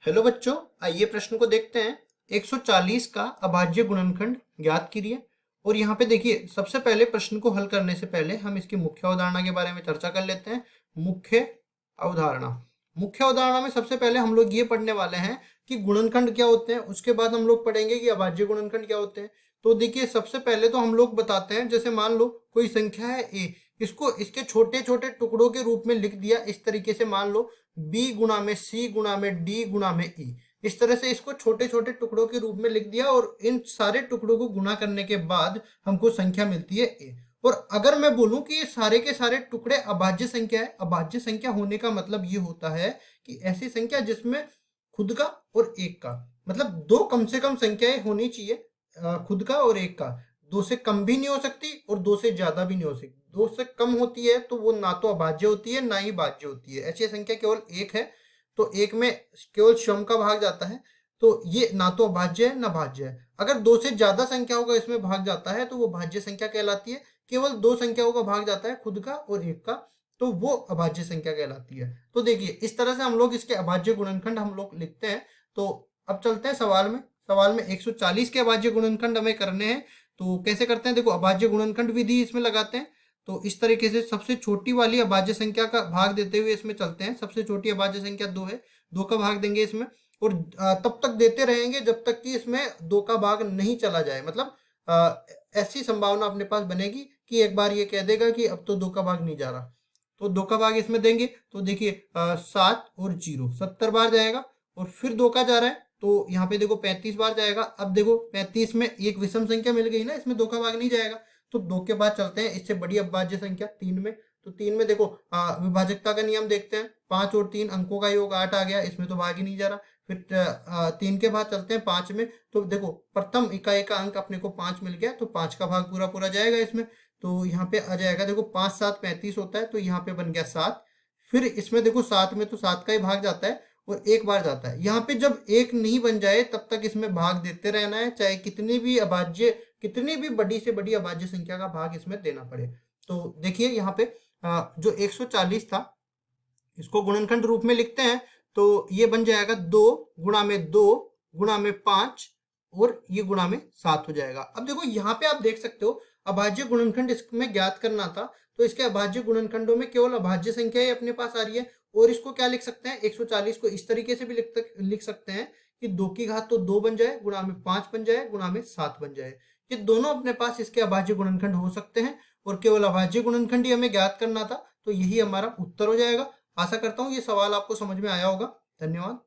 Hello बच्चों, आइए प्रश्न को देखते हैं। 140 का अभाज्य गुणनखंड ज्ञात कीजिए। और यहाँ पे देखिए, सबसे पहले प्रश्न को हल करने से पहले हम इसकी मुख्य अवधारणा के बारे में चर्चा कर लेते हैं। मुख्य अवधारणा मुख्य अवधारणा में सबसे पहले हम लोग ये पढ़ने वाले हैं कि गुणनखंड क्या होते हैं। उसके बाद हम लोग पढ़ेंगे कि अभाज्य गुणनखंड क्या होते हैं। तो देखिए, सबसे पहले तो हम लोग बताते हैं, जैसे मान लो कोई संख्या है ए, इसको इसके छोटे छोटे टुकड़ों के रूप में लिख दिया इस तरीके से। मान लो बी गुणा में सी गुणा में डी गुणा में ई, इस तरह से इसको छोटे छोटे टुकड़ों के रूप में लिख दिया और इन सारे टुकड़ों को गुणा करने के बाद हमको संख्या मिलती है ए। और अगर मैं बोलूं कि ये सारे के सारे टुकड़े अभाज्य संख्या है, अभाज्य संख्या होने का मतलब ये होता है कि ऐसी संख्या जिसमें खुद का और एक का, मतलब दो कम से कम संख्याएं होनी चाहिए, खुद का और एक का। दो से कम भी नहीं हो सकती और दो से ज्यादा भी नहीं हो सकती। दो से कम होती है तो वो ना तो अभाज्य होती है ना ही भाज्य होती है। ऐसी संख्या केवल एक है, तो एक में केवल सम का भाग जाता है, तो ये ना तो अभाज्य है ना भाज्य है। अगर दो से ज्यादा संख्याओं का इसमें भाग जाता है तो वो भाज्य संख्या कहलाती है। केवल दो संख्याओं का भाग जाता है, खुद का और एक का, तो वो अभाज्य संख्या कहलाती है। तो देखिए, इस तरह से हम लोग इसके अभाज्य गुणनखंड हम लोग लिखते हैं। तो अब चलते हैं सवाल में। सवाल में 140 के अभाज्य गुणनखंड हमें करने हैं। तो कैसे करते हैं, देखो, अभाज्य गुणनखंड विधि इसमें लगाते हैं। तो इस तरीके से सबसे छोटी वाली अभाज्य संख्या का भाग देते हुए इसमें चलते हैं। सबसे छोटी अभाज्य संख्या 2 है, 2 का भाग देंगे इसमें। और तब तक देते रहेंगे जब तक कि इसमें 2 का भाग नहीं चला जाए। मतलब ऐसी संभावना अपने पास बनेगी कि एक बार ये कह देगा कि अब तो 2 का भाग नहीं जा रहा, तो 2 का भाग इसमें देंगे। तो देखिए, 7 और 0 70 बार जाएगा। और फिर 2 का जा रहा है तो यहाँ पे देखो 35 बार जाएगा। अब देखो 35 में एक विषम संख्या मिल गई ना, इसमें 2 का भाग नहीं जाएगा। तो 2 के बाद चलते हैं इससे बड़ी अभाज्य संख्या 3 में। तो 3 में देखो, विभाजकता का नियम देखते हैं। 5 और 3 अंकों का योग 8 आ गया, इसमें तो भाग ही नहीं जा रहा। फिर 3 के बाद चलते हैं 5 में। तो देखो, प्रथम इकाई का अंक अपने को 5 मिल गया, तो 5 का भाग पूरा पूरा जाएगा इसमें। तो यहाँ पे आ जाएगा, देखो 5 7 35 होता है, तो यहाँ पे बन गया 7। फिर इसमें देखो 7 में तो 7 का ही भाग जाता है और एक बार जाता है। यहाँ पे जब एक नहीं बन जाए तब तक इसमें भाग देते रहना है, चाहे कितनी भी बड़ी से बड़ी अभाज्य संख्या का भाग इसमें देना पड़े। तो देखिए, यहाँ पे जो 140 था, इसको गुणनखंड रूप में लिखते हैं। तो ये बन जाएगा 2 गुणा में 2 गुणा में 5 और ये गुणा में 7 हो जाएगा। अब देखो, यहाँ पे आप देख सकते हो, अभाज्य गुणनखंड इसमें ज्ञात करना था। तो इसके अभाज्य गुणनखंडों में केवल अभाज्य संख्या ही अपने पास आ रही है। और इसको क्या लिख सकते हैं, 140 को इस तरीके से भी लिख सकते हैं कि 2 की घात तो 2 बन जाए, गुणा में 5 बन जाए, गुणा में 7 बन जाए। ये दोनों अपने पास इसके अभाज्य गुणनखंड हो सकते हैं। और केवल अभाज्य गुणनखंड ही हमें ज्ञात करना था, तो यही हमारा उत्तर हो जाएगा। आशा करता हूँ ये सवाल आपको समझ में आया होगा। धन्यवाद।